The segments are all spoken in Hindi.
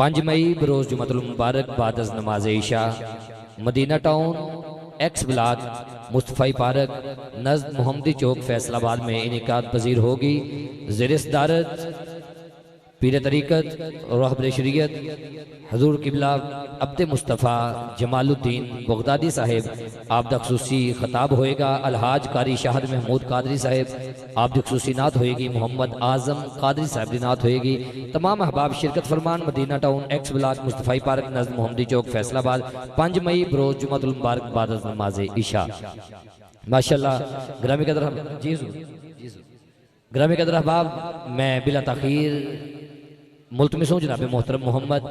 5 मई बरोज़ जुमतुल मुबारक बाद अज़ नमाज इशा Madina town X block Mustafai park नज़द मोहम्मदी चौक फैसलाबाद में इनेकाद पजीर होगी। ज़ेर सदारत पीर तरीक़त रहबर शरीयत हजूर किबला अब्द मुस्तफ़ा जमालुद्दीन बगदादी साहिब आबद ख़ुसूसी खताब होएगा। अलहाज कारी शाहद महमूद कादरी साहिब आबद ख़ुसूसी नात होएगी। मोहम्मद आज़म कादरी साहिब की नात होएगी। तमाम अहबाब शिरकत फरमान। Madina town X block Mustafai park नज़द मोहम्मदी चौक फैसलाबाद 5 मई बरोज़ जुमतुल मुबारक बाद अज़ नमाज इशा। माशाअल्लाह ग्रामी कदर जी ग्रामी कदर अहबाब मैं बिला तख़ीर मुल्तमिस हूँ जनाब मोहतरम मोहम्मद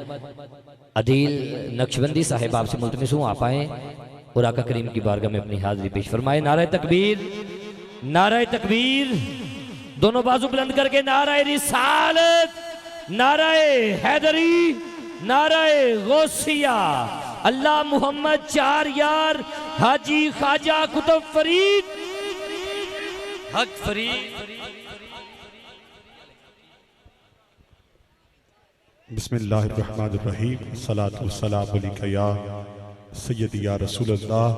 अदील नक्शबंदी साहिब आपसे मुल्तमिस हूँ आप आएँ और आका करीम की बारगाह में अपनी हाजिरी पेश फरमाए। नारा तकबीर दोनों बाजू बुलंद करके नारा रिसालत, नारा हैदरी, नारा गौसिया, अल्लाह मोहम्मद 4 यार हाजी ख्वाजा कुतुब फरीद हक फरीद। बिस्मिल्लाहिर्रहमानिर्रहीम सलातु वस्सलामु अलैका या सय्यदी या रसूलल्लाह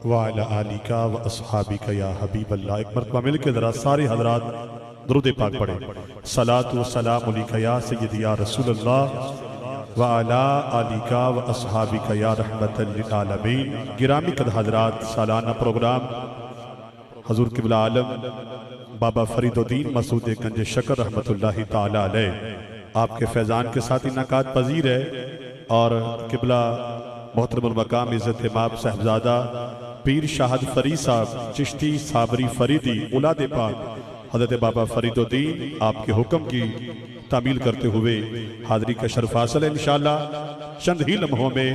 व अला आलिका व अस्हाबिका या हबीबल्लाह। एक मरतबा मिल के ज़रा सारे हजरात दुरूद पाक पढ़े। सलातु वस्सलामु अलैका या सय्यदी या रसूलल्लाह व अला आलिका व अस्हाबिका या रहमतल लिल आलमीन। गिरामी कद हजरात सालाना प्रोग्राम हजूर किबला आलम बाबा फरीदुद्दीन मसूद गंज शकर रहमतुल्लाहि ताला अलैह आपके फैज़ान के साथ इनाकात पजीर है। और किबला मोहतरमुल मकाम इज़्ज़त माब साहबजादा पीर शाहद फरीद साहब चिश्ती साबरी फरीदी औलाद पाक हज़रत बाबा फरीदुद्दीन आपके हुक्म की तामील करते हुए हाज़री का शर्फ हासिल है। इंशाअल्लाह चंद ही लम्हों में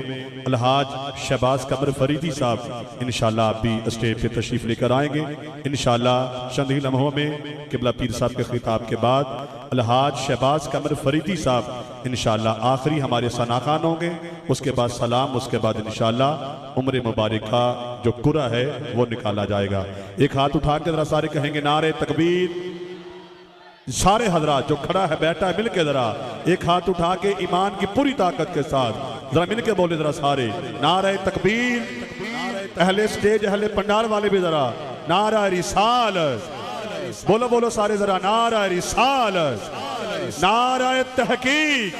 अलहाज शहबाज कमर फरीदी साहब इंशाअल्लाह आप भी स्टेज पे तशरीफ़ लेकर आएंगे। इंशाअल्लाह चंद ही लम्हों में किबला पीर साहब के खिताब के बाद अलहाज शहबाज कमर फरीदी साहब इंशाअल्लाह आखिरी हमारे सनाखान होंगे। उसके बाद सलाम, उसके बाद इंशाअल्लाह उम्र मुबारक का जो कुरा है वो निकाला जाएगा। एक हाथ उठा के जरा सारे कहेंगे नारे तकबीर। सारे हजरात जो खड़ा है बैठा है मिल के जरा एक हाथ उठा के ईमान की पूरी ताकत के साथ जरा मिल के बोले जरा सारे नारे तकबीर। अहले स्टेज अहले पंडाल वाले भी जरा नारा रिसालत बोलो बोलो सारे जरा नारा रिसालत, नारा तहकीक,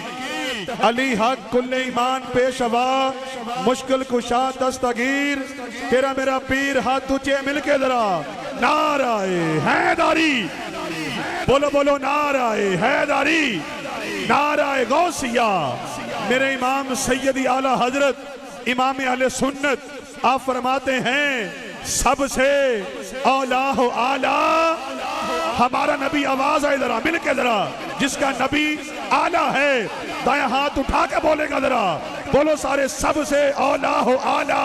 अली हक कुल्ले ईमान पेशवा मुश्किल कुशा दस्तगीर तेरा मेरा पीर हाथ ऊंचे मिल के जरा नारा हैदरी बोलो बोलो नारा हैदरी, नारा गौसिया। मेरे इमाम सैयदी आला हजरत इमाम अहले सुन्नत आप फरमाते हैं सबसे औला हो आला हमारा नबी। आवाज है जरा मिल के जरा जिसका नबी आला है दाया हाथ उठा के बोलेगा जरा बोलो सारे सबसे औला हो आला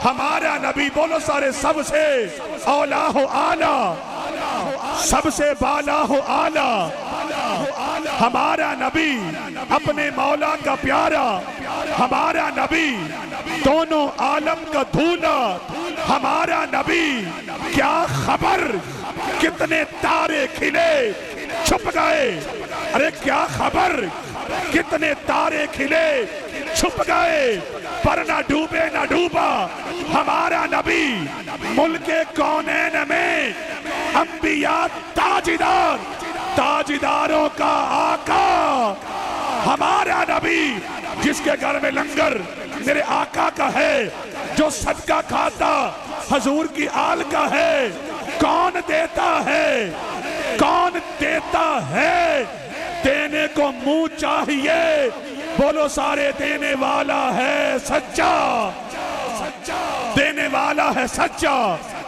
हमारा नबी। बोलो सारे सबसे औला हो आला सबसे बाला हो आला हमारा नबी अपने मौला का प्यारा हमारा नबी दोनों आलम का धूला हमारा नबी। क्या खबर कितने तारे खिले छुप गए, अरे क्या खबर कितने तारे खिले छुप गए पर ना डूबे ना डूबा हमारा नबी। मुल्के कौनैन में अंबिया ताजदार ताजदारों का आका हमारा नबी। जिसके घर में लंगर मेरे आका का है जो सदका खाता हजूर की आल का है। कौन देता है कौन देता है देने को मुंह चाहिए बोलो सारे देने वाला है सच्चा देने वाला है सच्चा।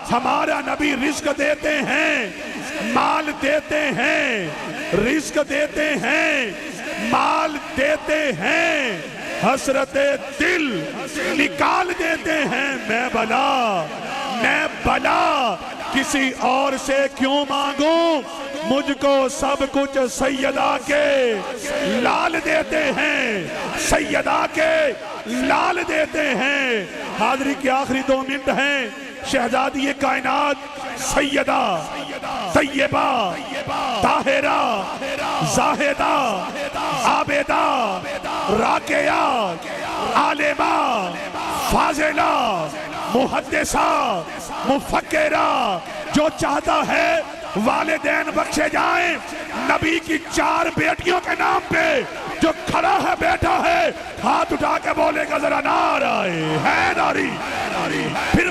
हमारा नबी रिस्क देते हैं माल देते हैं रिस्क देते हैं माल देते हैं हसरते दिल निकाल देते हैं। मैं भला किसी और से क्यों मांगू मुझको सब कुछ सैयदा के लाल देते हैं सैयदा के लाल देते हैं। हाज़री के आखिरी 2 मिनट हैं। शहजादी कायनात सैयदा तैयबा ताहिरा जाहिदा आबेदा राकिया आलिमा फाजिला मुहद्दिसा मुफक्किरा। जो चाहता है वालिदैन बख्शे जाएं, नबी की 4 बेटियों के नाम पे जो खड़ा है बैठा है, हाथ उठा के बोलेगा जरा नाराए हैदरी। फिर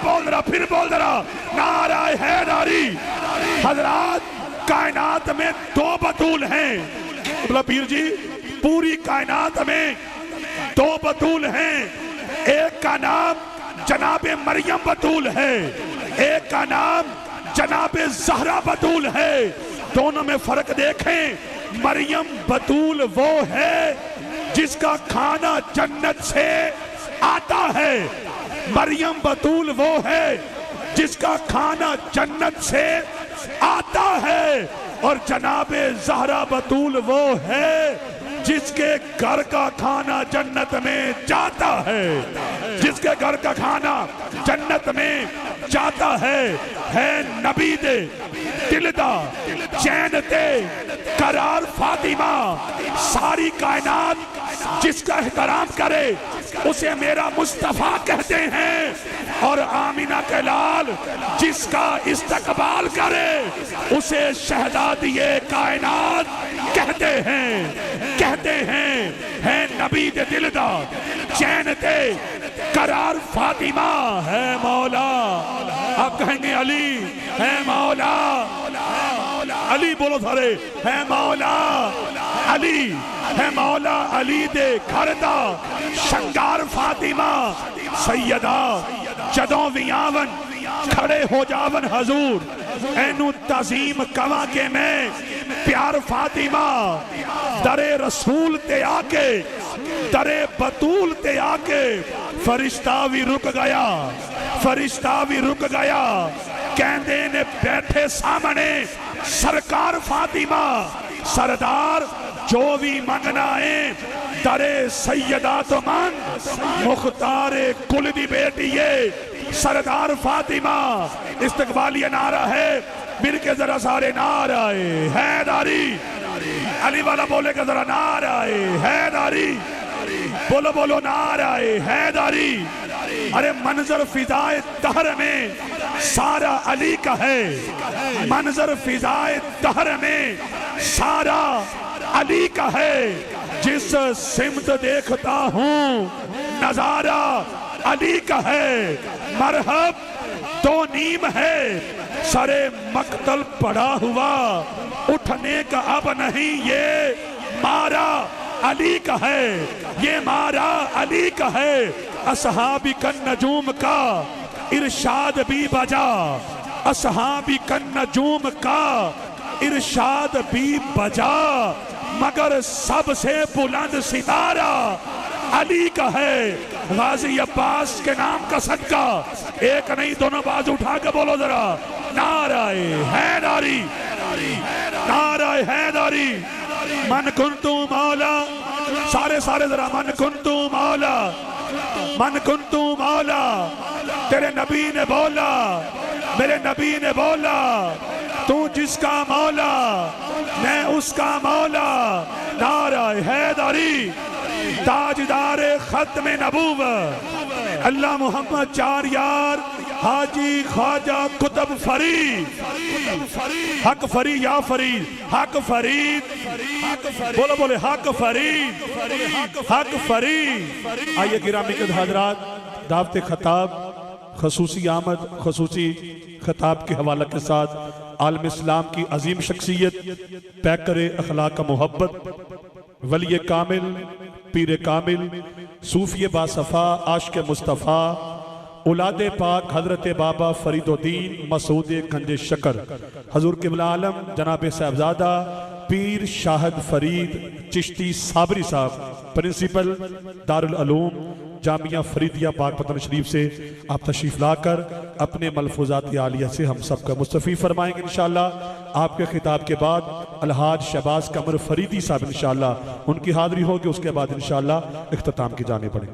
बोल जरा नाराए हैदरी। हजरात, कायनात में 2 बतूल हैं। मतलब पीर जी, पूरी कायनात में 2 बतूल हैं। एक का नाम जनाबे मरियम बतूल है, एक का नाम जनाबे ज़हरा बतूल है। दोनों में फर्क देखें। मरियम बतूल वो है जिसका खाना जन्नत से आता है। मरियम बतूल वो है जिसका खाना जन्नत से आता है। और जनाबे ज़हरा बतूल वो है जिसके घर का खाना जन्नत में जाता है। जिसके घर का खाना जन्नत में जाता है नबी दे दिलदा चैन ते करार फातिमा। सारी कायनात जिसका एहतराम करे उसे मेरा मुस्तफा कहते हैं। और आमीना के लाल जिसका इस्तकबाल करे उसे शहजादिए कायनात कहते हैं। है नबी दे दिलदा चैन ते करार फातिमा है मौला। आप कहेंगे अली है मौला, अली बोलो सारे, है मौला अली, है मौला अली दे घर दा शंगार फातिमा। सैयदा जदों वियावन खड़े हो जावन हजूर एनू तज़ीम कवा के मैं प्यार फातिमा। दरे रसूल ते आके दरे बतूल ते आके फरिश्ता भी रुक गया, फरिश्ता भी रुक गया। कहंदे ने बैठे सामने सरकार फातिमा। सरदार जो भी मंगना है दरे सैयदा तो मंग, मुख्तारे कुल दी बेटी ये सरदार फातिमा। इस्तकबालिया नारा है, मिल के जरा सारे नाराए हैदरी। अली वाला बोलेगा जरा नाराए हैदरी। बोलो बोलो नाराए हैदरी। अरे मंजर फिजाए दहर में सारा अली का है। मंजर फिजाए दहर में सारा अली का है। जिस सिमत देखता हूँ नजारा अली का है। मरहब तो नीम है सरे मक्तल पड़ा हुआ, उठने का अब नहीं ये मारा अली का है, ये मारा अली का है। असहाबी कन नजूम का इरशाद भी बजा, असहाबी कन नजूम का इरशाद भी बजा। मगर सबसे बुलंद सितारा अली का है। गाजी अब्बास के नाम का सदका एक नहीं दोनों बाजू उठा के बोलो जरा नाराए हैदरी, नाराए हैदरी। मन कुंतु मौला, सारे सारे जरा मन कुंतु मौला, मन कुंतु मौला। तेरे नबी ने बोला, मेरे नबी ने बोला, तू जिसका मौला मैं उसका मौला। नाराए हैदरी। ताजदार खत्म नबूवत अल्लाह मोहम्मद 4 यार हाजी ख्वाजा कुतुब फरीद, हक फरीद या फरीद, हक फरीद, बोलो बोले हक फरीद, हक फरीद। आइए गिरामी के हजरात, दावत खताब खसूसी आमद खसूसी खताब के हवाला के साथ आलम इस्लाम की अजीम शख्सियत, पैकर अखलाक का मोहब्बत, वली कामिल, पीर कामिल, सूफी बासफ़ा, आशिक़ मुस्तफ़ा, औलाद पाक हजरत बाबा फरीदुद्दीन मसूद गंज शकर हजूर क़िबला आलम जनाब साहबजादा पीर शाहद फरीद चिश्ती साबरी साहब, प्रिंसिपल दारुल उलूम जामिया फरीदिया पाकपतन शरीफ से आप तशरीफ़ लाकर अपने मलफूज़ात आलिया से हम सब का मुस्तफ़ी फरमाएंगे इंशाअल्लाह। आपके खिताब के बाद अलहाज शहबाज कमर फरीदी साहब इंशाअल्लाह उनकी हाज़िरी होगी, उसके बाद इंशाअल्लाह इख्तिताम की जाने पड़ेंगे।